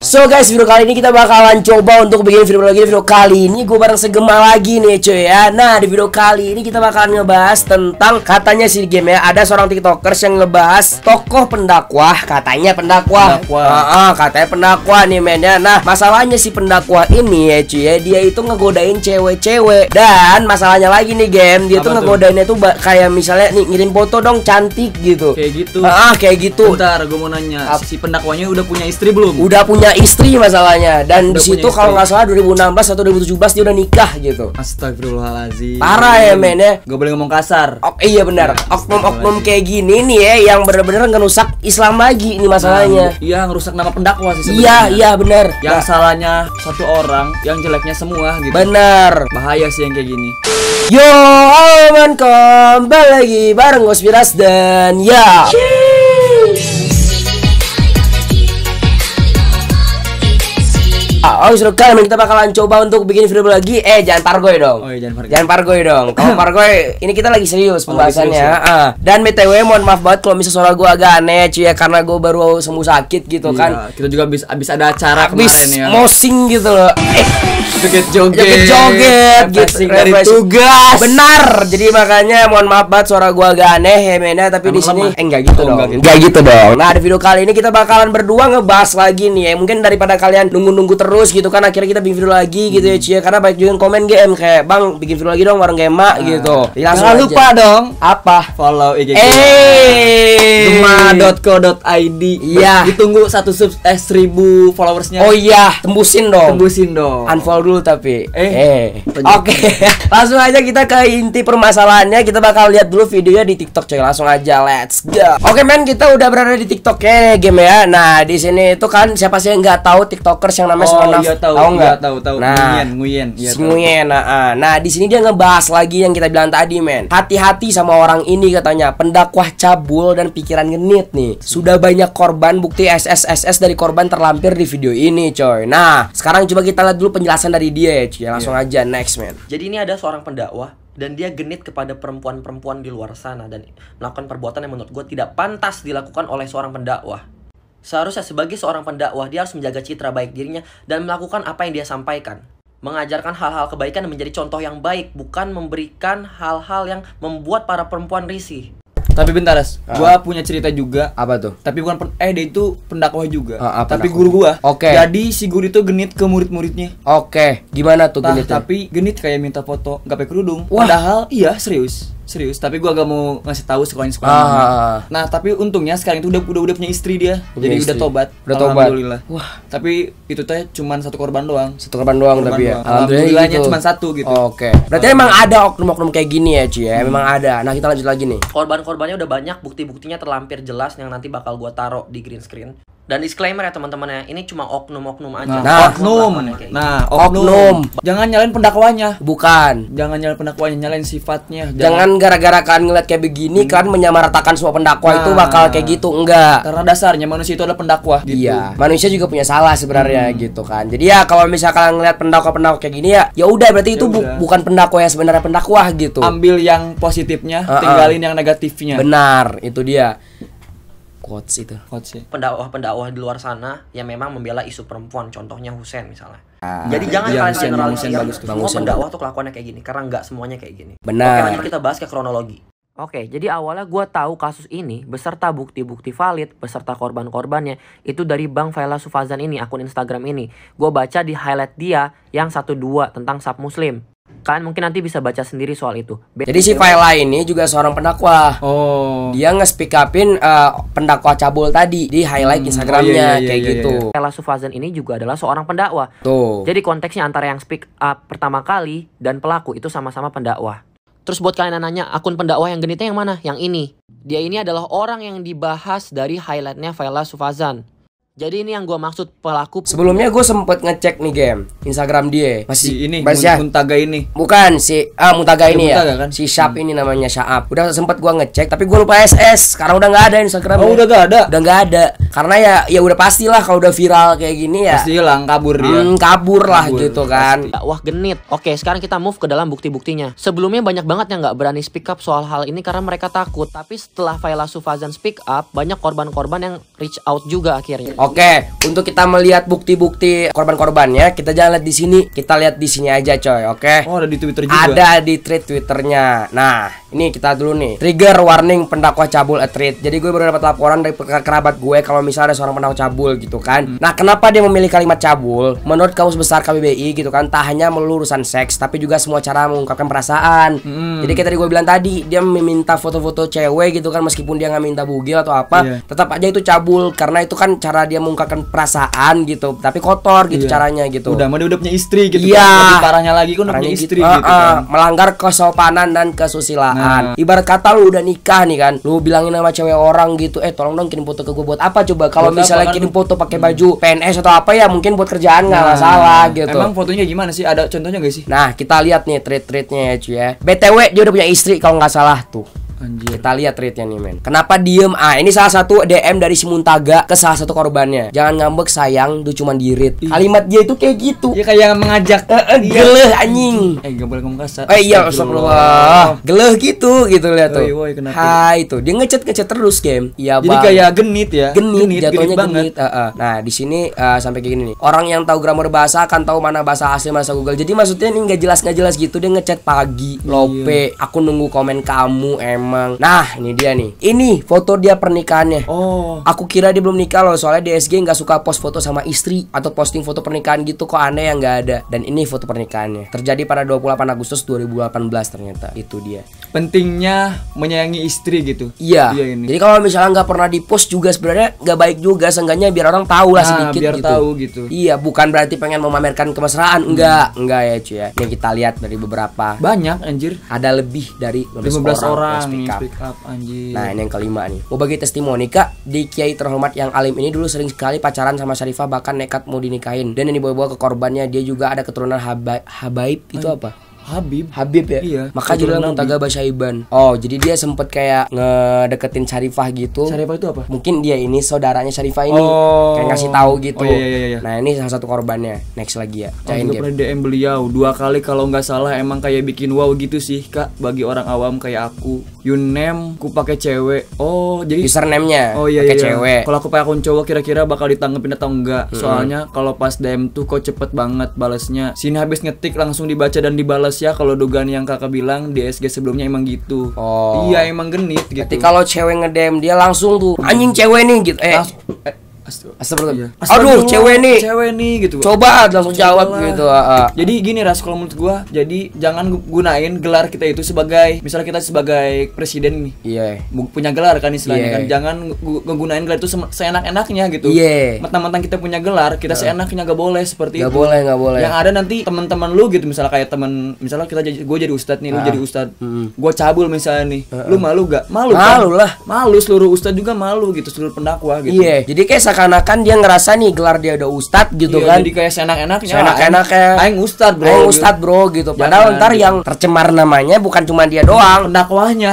So guys, video kali ini kita bakalan coba untuk bikin video lagi. Video kali ini gue bareng Segema lagi nih cuy ya. Nah di video kali ini kita bakalan ngebahas tentang katanya si game ya, ada seorang tiktokers yang ngebahas tokoh pendakwah. Katanya pendakwah. Katanya pendakwah nih men ya. Nah masalahnya si pendakwah ini ya cuy ya, dia itu ngegodain cewek-cewek. Dan masalahnya lagi nih game, dia tuh ngegodainnya tuh kayak misalnya nih ngirim foto dong cantik gitu. Kayak gitu. Kayak gitu. Bentar, gue mau nanya, si pendakwanya udah punya istri belum? Udah punya istri masalahnya, dan di situ kalau nggak salah 2016 atau 2017 dia udah nikah gitu. Astagfirullahaladzim. Parah ya men ya. Gak boleh ngomong kasar. Iya benar. Oknum-oknum kayak gini nih ya, yang bener-bener ngerusak Islam lagi ini masalahnya. Iya, ngerusak nama pendakwa sih sebenarnya. Iya benar. Yang salahnya satu orang, yang jeleknya semua gitu. Bener. Bahaya sih yang kayak gini. Yo, aman kembali lagi bareng Gospiras dan ya. Sudah kali kita bakalan coba untuk bikin video lagi. Jangan pargoy dong. Oh iya, jangan pargoy dong. Kalau pargoy, ini kita lagi serius pembahasannya. Dan BTW mohon maaf banget kalau misalnya suara gue agak aneh cuy ya, karena gue baru sembuh sakit gitu kan. Kita juga habis ada acara kemarin ya. Mosing gitu loh. Joget gitu dari tugas. Benar. Jadi makanya mohon maaf banget suara gue agak aneh ya men, tapi di sini enggak gitu dong. Enggak gitu dong. Nah, di video kali ini kita bakalan berdua ngebahas lagi nih ya. Mungkin daripada kalian nunggu-nunggu terus gitu kan, akhirnya kita bikin video lagi gitu ya cuy. Karena banyak juga yang komen GM kayak, "Bang, bikin video lagi dong bareng Gema" gitu. Jangan lupa dong apa? Follow IG gema.co.id. Iya. Ditunggu 1000 followersnya. Oh iya, tembusin dong. Unfollow dulu tapi. Oke. Langsung aja kita ke inti permasalahannya. Kita bakal lihat dulu videonya di TikTok coy. Langsung aja, let's go. Oke men, kita udah berada di TikTok ya game ya. Nah, di sini itu kan siapa sih yang nggak tahu tiktokers yang namanya tahu nggak? Tahu. Nah, Nguyen. Nah, di sini dia ngebahas lagi yang kita bilang tadi men. Hati-hati sama orang ini katanya, pendakwah cabul dan pikiran genit nih. Sudah banyak korban, bukti SS dari korban terlampir di video ini coy. Nah, sekarang coba kita lihat dulu penjelasan dari dia ya cuy. Langsung aja next man. Jadi ini ada seorang pendakwah dan dia genit kepada perempuan-perempuan di luar sana dan melakukan perbuatan yang menurut gue tidak pantas dilakukan oleh seorang pendakwah. Seharusnya sebagai seorang pendakwah dia harus menjaga citra baik dirinya dan melakukan apa yang dia sampaikan. Mengajarkan hal-hal kebaikan dan menjadi contoh yang baik, bukan memberikan hal-hal yang membuat para perempuan risih. Tapi bentar, gua punya cerita juga. Apa tuh? Tapi bukan dia itu pendakwah juga. Tapi pendakwah? guru gua. Oke. Jadi si guru itu genit ke murid-muridnya. Oke. Gimana tuh genitnya? Tapi genit kayak minta foto nggak pakai kerudung. Padahal iya serius. Tapi gua gak mau ngasih tahu sekolah. Nah, tapi untungnya sekarang itu udah punya istri dia. Jadi udah tobat. Alhamdulillah. Wah, tapi itu teh cuman satu korban doang. Tapi ya. Alhamdulillahnya cuma satu gitu. Oke. Berarti emang ada oknum-oknum kayak gini ya, cuy ya. Memang ada. Nah, kita lanjut lagi nih. Korban-korbannya udah banyak, bukti-buktinya terlampir jelas yang nanti bakal gua taruh di green screen. Dan disclaimer ya teman-teman ya, ini cuma oknum-oknum aja. Oknum. Jangan nyalain pendakwanya. Bukan. Jangan nyalain pendakwanya, nyalain sifatnya. Jangan gara-gara kalian ngeliat kayak begini kan menyamaratakan semua pendakwa itu bakal kayak gitu, enggak. Karena dasarnya manusia itu adalah pendakwah gitu. Iya, manusia juga punya salah sebenarnya gitu kan. Jadi ya kalau misalkan ngeliat pendakwa kayak gini ya udah berarti itu bukan pendakwa yang sebenarnya pendakwah gitu. Ambil yang positifnya, tinggalin yang negatifnya. Benar, itu dia. Quotes itu. Pendakwah di luar sana yang memang membela isu perempuan, contohnya Husein misalnya. Jadi jangan kalian generalisir semua pendakwah tuh kelakuannya kayak gini, karena nggak semuanya kayak gini. Benar. Oke, lanjut kita bahas ke kronologi. Oke, jadi awalnya gue tahu kasus ini beserta bukti-bukti valid beserta korban-korbannya itu dari Bang Faila Sufazan ini, akun Instagram ini. Gue baca di highlight dia yang 1-2 tentang sub muslim. Kalian mungkin nanti bisa baca sendiri soal itu. Jadi si Faila ini juga seorang pendakwah. Dia nge-speak upin pendakwah cabul tadi di highlight Instagramnya kayak gitu. Faila Sufazan ini juga adalah seorang pendakwah. Tuh. Jadi konteksnya antara yang speak up pertama kali dan pelaku itu sama-sama pendakwah. Terus buat kalian yang nanya, akun pendakwah yang genitnya yang mana? Yang ini. Dia ini adalah orang yang dibahas dari highlightnya Faila Sufazan. Jadi ini yang gue maksud pelaku. Sebelumnya gue sempet ngecek nih game Instagram dia. Masih ini Muntaga ini. Bukan si Muntaga ini ya. Kan? Si Syap ini namanya Syap. Udah sempet gue ngecek tapi gue lupa SS. Sekarang udah nggak ada Instagram. Udah nggak ada. Udah nggak ada. Karena ya udah pastilah kalau udah viral kayak gini ya. Pasti hilang, kabur dia. Kabur lah gitu kan. Wah genit. Oke, sekarang kita move ke dalam bukti-buktinya. Sebelumnya banyak banget yang nggak berani speak up soal hal ini karena mereka takut. Tapi setelah Faila Sufazan speak up, banyak korban-korban yang reach out juga akhirnya. Oke, untuk kita melihat bukti-bukti korban-korbannya, kita jangan lihat di sini, kita lihat di sini aja coy. Oke. Oh, ada di Twitter juga. Ada di thread Twitternya. Nah, ini kita dulu nih. Trigger warning pendakwa cabul thread. Jadi gue baru dapat laporan dari kerabat gue kalau misalnya ada seorang pendakwa cabul gitu kan. Nah, kenapa dia memilih kalimat cabul? Menurut Kamus Besar KBBI gitu kan, tak hanya melulu urusan seks, tapi juga semua cara mengungkapkan perasaan. Jadi kayak tadi gue bilang tadi, dia meminta foto-foto cewek gitu kan, meskipun dia nggak minta bugil atau apa, tetap aja itu cabul karena itu kan cara dia mengungkapkan perasaan gitu, tapi kotor gitu caranya gitu. Udah punya istri gitu kan. Lebih parahnya lagi kan udah punya istri gitu kan. Melanggar kesopanan dan kesusilaan. Ibarat kata lu udah nikah nih kan, lu bilangin sama cewek orang gitu, tolong dong kirim foto ke gue buat apa coba? Kalau misalnya kirim foto pakai baju PNS atau apa ya mungkin buat kerjaan nggak masalah gitu. Emang fotonya gimana sih? Ada contohnya gak sih? Nah, kita lihat nih thread-threadnya ya cuy ya. BTW dia udah punya istri kalau nggak salah tuh. Anjir. Kita lihat tweetnya nih men. Kenapa diem? Ini salah satu DM dari si Muntaga ke salah satu korbannya. Jangan ngambek sayang, itu cuma dirit. Kalimat dia itu kayak gitu. Ya kayak mengajak geleh anjing. Gak boleh ngomong kasar. Iya, astagfirullah. Geleh gitu lihat tuh. Woy, Hai tuh. Dia ngechat terus game. Iya, jadi kayak genit ya. Genit jatuhnya genit. Nah, di sini sampai kayak gini nih. Orang yang tahu grammar bahasa akan tahu mana bahasa asli bahasa Google. Jadi maksudnya ini nggak jelas gitu. Dia ngechat pagi, Lope, aku nunggu komen kamu emang. Nah, ini dia nih. Ini foto dia pernikahannya. Oh. Aku kira dia belum nikah loh, soalnya DSG nggak suka post foto sama istri atau posting foto pernikahan gitu, kok aneh yang nggak ada. Dan ini foto pernikahannya. Terjadi pada 28 Agustus 2018 ternyata. Itu dia. Pentingnya menyayangi istri gitu. Iya. Jadi kalau misalnya nggak pernah di post juga sebenarnya nggak baik juga, seenggaknya biar orang tahu lah sedikit biar gitu. tahu gitu. Iya, bukan berarti pengen memamerkan kemesraan. Enggak ya cuy ya. Ini kita lihat dari beberapa. Banyak anjir. Ada lebih dari 15 orang speak up. Anjir. Nah, ini yang kelima nih. Mau bagi testimoni Kak, di Kiai terhormat yang alim ini dulu sering sekali pacaran sama Syarifah, bahkan nekat mau dinikahin. Dan yang dibawa-bawa ke korbannya, dia juga ada keturunan Habaib. Itu apa? Habib ya? Iya. Maka judulnya Muntaga Basyaiban. Oh, jadi dia sempet kayak ngedeketin Syarifah gitu. Syarifah itu apa? Mungkin dia ini saudaranya Syarifah ini. Kayak ngasih tahu gitu. Iya. Nah, ini salah satu korbannya. Next lagi ya. Juga pernah DM beliau 2 kali kalau nggak salah, emang kayak bikin wow gitu sih Kak bagi orang awam kayak aku. You name ku pakai cewek. Oh, jadi username-nya pakai cewek. Kalau aku pakai akun cowok kira-kira bakal ditanggepin atau enggak? Soalnya kalau pas DM tuh kok cepet banget balasnya. Sini habis ngetik langsung dibaca dan dibalas ya. Kalau dugaan yang kakak bilang DSG sebelumnya emang gitu. Oh. Iya, emang genit gitu. Berarti kalau cewek nge-DM dia langsung tuh anjing cewek nih gitu. Astagfirullah. Aduh, cewek nih gitu. Coba langsung jawab gitu. Jadi gini Ras, kalau menurut gua, jadi jangan gunain gelar kita itu sebagai, misalnya kita sebagai presiden nih. Iya. Punya gelar kan istilahnya kan. Jangan ngegunain gelar itu seenak-enaknya gitu. Mentang-mentang kita punya gelar, kita seenaknya gak boleh seperti itu. Gak boleh. Yang ada nanti teman-teman lu gitu, misalnya kayak misalnya gua jadi ustadz nih, lu jadi ustadz. Gua cabul misalnya nih. Lu malu gak? Malu lah. Malu, seluruh ustadz juga malu gitu, seluruh pendakwa gitu. Iya. Jadi kayak seakan-akan dia ngerasa nih gelar dia udah ustadz gitu kan. Jadi kayak seenak-enaknya. Aing ustadz bro gitu. Padahal ntar yang tercemar namanya bukan cuma dia doang,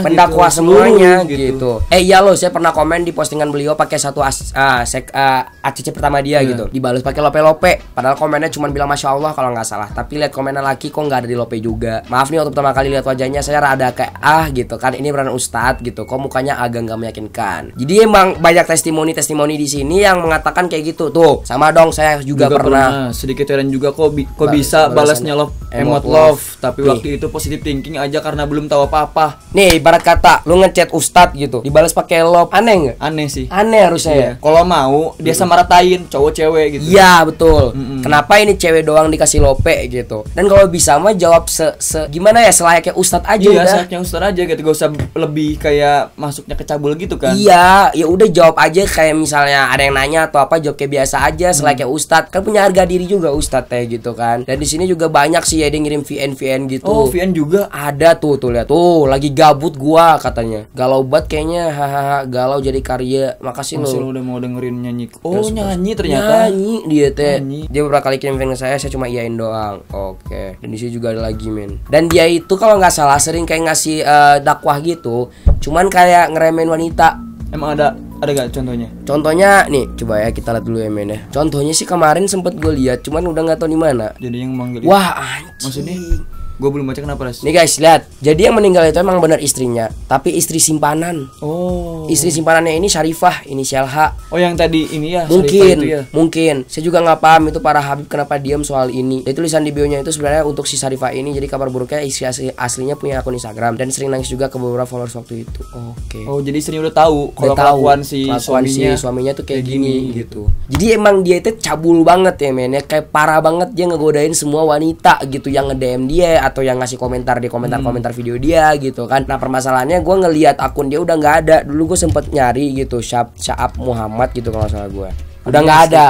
pendakwa semuanya gitu. Iya loh, saya pernah komen di postingan beliau pakai satu ACC pertama dia gitu. Dibalas pakai lope. Padahal komennya cuma bilang masya Allah kalau nggak salah. Tapi lihat komennya laki kok nggak ada di lope juga. Maaf nih, waktu pertama kali lihat wajahnya saya rada kayak gitu kan, ini beneran ustadz gitu. Kok mukanya agak nggak meyakinkan. Jadi emang banyak testimoni di sini yang mengatakan kayak gitu tuh. Sama dong, saya juga pernah sedikit heran juga kok bisa balasnya emot love, tapi waktu itu positive thinking aja karena belum tahu apa-apa. Nih ibarat kata lu ngechat ustadz gitu dibalas pakai love, aneh nggak? Aneh sih, aneh harusnya ya. Kalau mau dia sama ratain cowok cewek gitu. Iya betul. Kenapa ini cewek doang dikasih lope gitu? Dan kalau bisa mah jawab gimana ya, selayaknya ustadz aja. Iya, selayaknya ustadz aja gitu, gak usah lebih kayak masuknya ke cabul gitu kan. Iya, ya udah jawab aja kayak misalnya ada yang nanya atau apa, jawab kayak biasa aja selayaknya ustadz. Kan punya harga diri juga ustadz gitu kan. Dan di sini juga banyak sih ya dia ngirim VN gitu. Oh, VN juga ada tuh lihat tuh, lagi gabut gua katanya. Galau banget kayaknya, hahaha, galau jadi karya. Makasih lo udah mau dengerin nyanyi. Oh, nyanyi ternyata. Nyanyi dia teh. Dia beberapa kali kirim VN ke saya cuma iyain doang. Oke. Dan di sini juga ada lagi men. Dan dia itu kalau nggak salah sering kayak ngasih dakwah gitu. Cuman kayak ngeremehin wanita. Emang ada gak contohnya? Contohnya nih, coba ya kita lihat dulu ya men ya. Contohnya sih kemarin sempet gue lihat, cuman udah nggak tahu di mana. Jadi yang manggil. Wah anjing. Maksudnya? Gue belum baca, kenapa Ras? Nih guys, lihat. Jadi yang meninggal itu emang benar istrinya, tapi istri simpanan. Oh. Istri simpanannya ini Syarifah, inisial H. Oh, yang tadi ini ya. Mungkin, itu ya? mungkin. Saya juga nggak paham itu para Habib kenapa diam soal ini. Jadi tulisan di bio-nya itu sebenarnya untuk si Syarifah ini. Jadi kabar buruknya istri aslinya punya akun Instagram dan sering nangis juga ke beberapa followers waktu itu. Oke. Oh, jadi istrinya udah tahu kalau kelakuan si suaminya tuh kayak gini gitu. Jadi emang dia itu cabul banget ya men, ya kayak parah banget dia ngegodain semua wanita gitu yang nge-DM dia atau yang ngasih komentar di komentar video dia gitu kan. Nah permasalahannya gue ngelihat akun dia udah nggak ada. Dulu gue sempet nyari gitu Syahab Muhammad gitu kalau nggak salah gue. Udah nggak ada.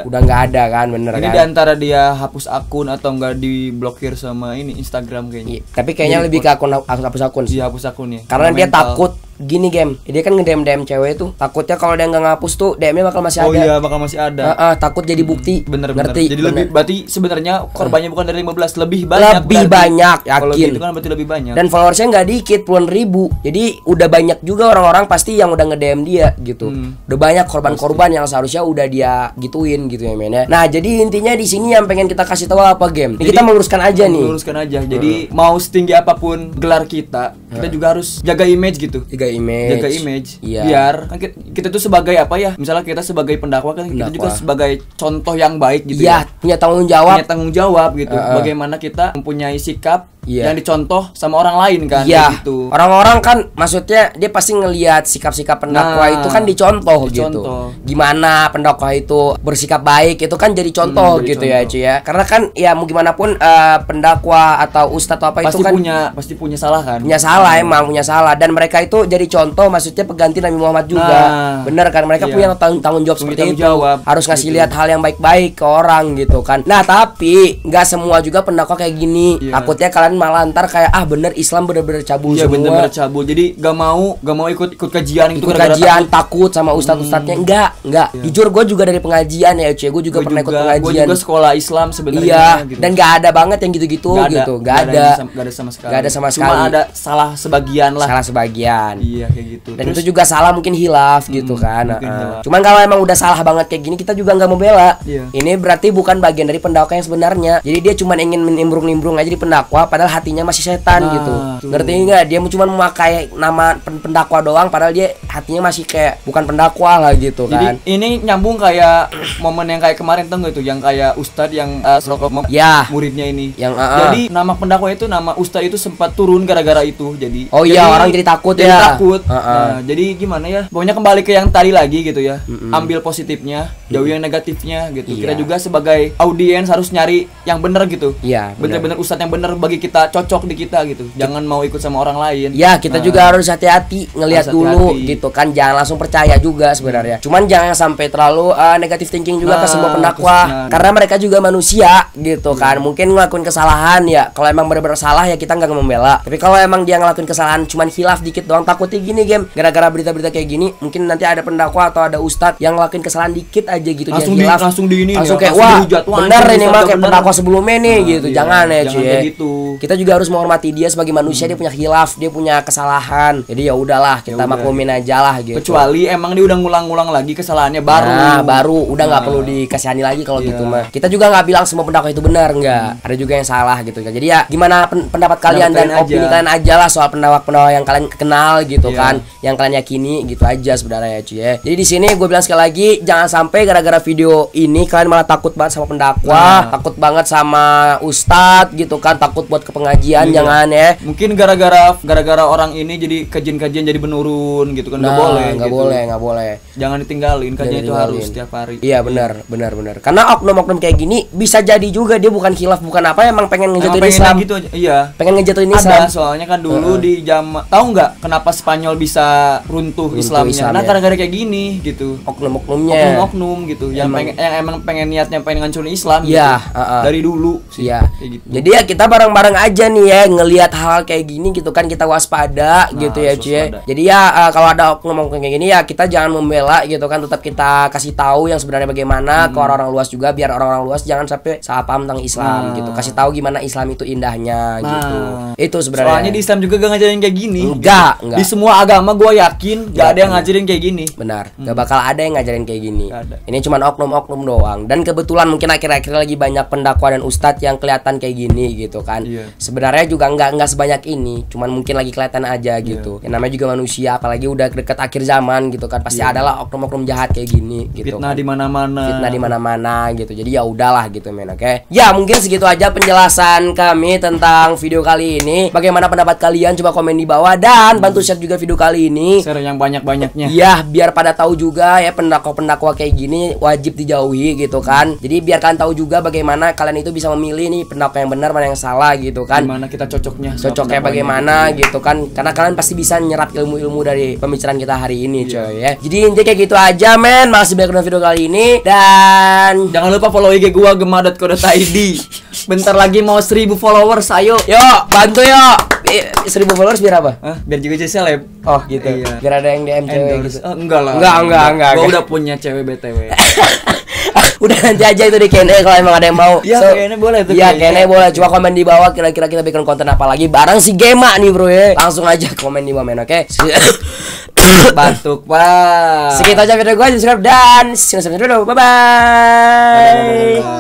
Udah nggak ada kan, bener ini kan. Ini diantara dia hapus akun atau nggak diblokir sama ini Instagram kayaknya. Tapi kayaknya lebih ke akun hapus akun sih. Iya, hapus akunnya. Karena dia takut gini dia kan nge-DM cewek tuh, takutnya kalau dia nggak ngapus tuh DM-nya bakal masih ada. Oh iya, bakal masih ada. Takut jadi bukti. Bener. Ngerti? Jadi lebih, berarti sebenarnya korbannya bukan dari 15, lebih banyak. Lebih banyak, yakin. Kalau gitu kan berarti lebih banyak. Dan followersnya nggak dikit, puluhan ribu. Jadi udah banyak juga orang-orang pasti yang udah nge-DM dia gitu. Udah banyak korban-korban yang seharusnya udah dia gituin gitu ya men ya. Nah jadi intinya di sini yang pengen kita kasih tahu apa game. Jadi, kita meluruskan aja nih. Meluruskan aja. Jadi mau setinggi apapun gelar kita juga harus jaga image gitu. Jaga image. Iya. Biar kan kita tuh sebagai apa ya? Misalnya kita sebagai pendakwa kan kita juga sebagai contoh yang baik gitu ya. Punya tanggung jawab. Punya tanggung jawab gitu. Bagaimana kita mempunyai sikap yang dicontoh sama orang lain kan gitu. Orang-orang kan maksudnya dia pasti ngelihat sikap-sikap pendakwa itu kan dicontoh gitu. Gimana pendakwa itu bersikap baik itu kan jadi contoh gitu ya cuy ya. Karena kan ya mau gimana pun pendakwa atau ustadz atau apa pasti itu kan pasti punya salah kan. Punya salah emang punya salah dan mereka itu jadi contoh maksudnya pengganti Nabi Muhammad juga. Bener kan mereka punya tanggung jawab seperti itu. Harus ngasih lihat hal yang baik-baik ke orang gitu kan. Nah, tapi nggak semua juga pendakwa kayak gini. Takutnya kalian malah ntar kayak bener Islam bener-bener cabul semua. Iya bener-bener cabul. Jadi gak mau ikut kajian itu. Ikut kajian takut sama ustadz-ustadznya. Enggak. Jujur gue juga dari pengajian ya cuy. Gue juga pernah ikut pengajian. Gue juga sekolah Islam sebenarnya. Iya. Gitu. Dan gak ada banget yang gitu-gitu gitu. Gak ada sama sekali. Gak ada sama sekali. Cuma ada salah sebagian lah. Salah sebagian. Iya kayak gitu. Dan itu juga salah mungkin hilaf gitu kan. Cuman kalau emang udah salah banget kayak gini kita juga nggak mau bela. Ini berarti bukan bagian dari pendakwa yang sebenarnya. Jadi dia cuma ingin nimbrung-nimbrung aja di pendakwa padahal hatinya masih setan gitu. Ngerti nggak? Dia cuma memakai nama pendakwa doang padahal dia hatinya masih kayak bukan pendakwa lah gitu kan. Jadi ini nyambung kayak momen yang kayak kemarin tuh itu yang kayak ustadz yang muridnya ini. Jadi nama pendakwa itu nama ustadz itu sempat turun gara-gara itu. Jadi orang jadi takut ya. Nah, jadi gimana ya? Pokoknya kembali ke yang tadi lagi gitu ya. Ambil positifnya, jauh yang negatifnya gitu. Kita juga sebagai audiens harus nyari yang benar gitu. Iya. Bener-bener ustadz yang benar bagi kita, cocok di kita gitu. Jangan mau ikut sama orang lain. Ya, kita juga harus hati-hati ngelihat dulu gitu kan. Jangan langsung percaya juga sebenarnya. Cuman jangan sampai terlalu negatif thinking juga ke semua pendakwa. Karena mereka juga manusia gitu kan. Mungkin ngelakuin kesalahan ya. Kalau emang benar-benar salah ya kita nggak membela. Tapi kalau emang dia ngelakuin kesalahan cuman khilaf dikit doang, takutnya gini game. Gara-gara berita-berita kayak gini, mungkin nanti ada pendakwa atau ada ustadz yang ngelakuin kesalahan dikit aja gitu langsung dia khilaf. Langsung kayak wah bener ini mah kayak pendakwa sebelumnya nih gitu. Jangan ya cuy. Gitu. Kita juga harus menghormati dia sebagai manusia. Dia punya khilaf, dia punya kesalahan. Jadi ya udahlah kita maklumin aja lah gitu. Kecuali emang dia udah ngulang-ngulang lagi kesalahannya baru udah nggak perlu dikasihani lagi kalau gitu mah. Kita juga nggak bilang semua pendakwa itu benar, nggak. Ada juga yang salah gitu. Jadi ya gimana pendapat kalian dan opini kalian aja lah soal pendakwa yang kalian kenal gitu kan, yang kalian yakini gitu aja sebenarnya ya cuy ya. Jadi di sini gue bilang sekali lagi, jangan sampai gara-gara video ini kalian malah takut banget sama pendakwa, takut banget sama ustadz gitu kan, takut buat ke pengajian. Jangan ya. Mungkin gara-gara orang ini jadi kajian-kajian jadi menurun gitu kan. Nggak boleh. Jangan ditinggalin, kajian itu harus setiap hari. Iya benar. Karena oknum-oknum kayak gini bisa jadi juga dia bukan khilaf bukan apa, emang pengen ngejatuhin Islam gitu aja. Iya. Pengen ngejatuhin Islam. Soalnya kan dulu di zaman tahu nggak kenapa Spanyol bisa runtuh Islamnya? Nah gara-gara kayak gini gitu. Oknum-oknumnya. Oknum gitu. Yang emang pengen niatnya pengen ngancurin Islam gitu. Dari dulu sih. Iya. Gitu. Jadi ya kita bareng-bareng aja nih ya ngelihat hal kayak gini gitu kan, kita waspada gitu ya cuy. Jadi ya kalau ada oknum-oknum kayak gini ya kita jangan membela gitu kan, tetap kita kasih tahu yang sebenarnya bagaimana ke orang-orang luas juga, biar orang-orang luas jangan sampai salah paham tentang Islam gitu. Kasih tahu gimana Islam itu indahnya gitu. Itu sebenarnya. Soalnya di Islam juga gak ngajarin kayak gini. Enggak. Di semua agama gue yakin gak ada yang ngajarin kayak gini. Benar. Gak bakal ada yang ngajarin kayak gini. Ini cuma oknum-oknum doang. Dan kebetulan mungkin akhir-akhir lagi banyak pendakwa dan ustadz yang kelihatan kayak gini gitu kan. Sebenarnya juga nggak sebanyak ini, cuman mungkin lagi kelihatan aja gitu. Yang namanya juga manusia, apalagi udah deket akhir zaman gitu kan, pasti adalah oknum-oknum jahat kayak gini gitu. Fitnah di mana-mana. Fitnah di mana-mana gitu. Jadi ya udahlah gitu men, oke. Ya mungkin segitu aja penjelasan kami tentang video kali ini. Bagaimana pendapat kalian? Coba komen di bawah dan bantu share juga video kali ini. Share yang banyak-banyaknya. Ya, biar pada tahu juga ya pendakwa-pendakwa kayak gini wajib dijauhi gitu kan. Jadi biar kalian tahu juga bagaimana kalian itu bisa memilih nih pendakwa yang benar mana yang salah gitu kan. Gimana kita cocoknya Bagaimana gitu kan. Karena kalian pasti bisa nyerap ilmu-ilmu dari pembicaraan kita hari ini coy ya. Jadi intinya kayak gitu aja men. Makasih banyak udah video kali ini. Dan jangan lupa follow IG gua gema.co.id. Bentar lagi mau 1000 followers, ayo. Yuk, bantu yuk. 1000 followers biar apa? Biar juga jadi seleb. Oh gitu. Iya. Biar ada yang DM cewek gitu. Enggak lah. Enggak. Gua udah punya cewek BTW. Udah nanti aja itu di Q&A kalau emang ada yang mau. Iya, Q&A boleh tuh. Iya, Q&A boleh. Coba komen di bawah kira-kira kita bikin konten apa lagi bareng si Gema nih, Bro ya. Langsung aja komen di bawah men, oke? Batuk, Pak. Segitu aja video gue, subscribe dan see you next video. Bye bye.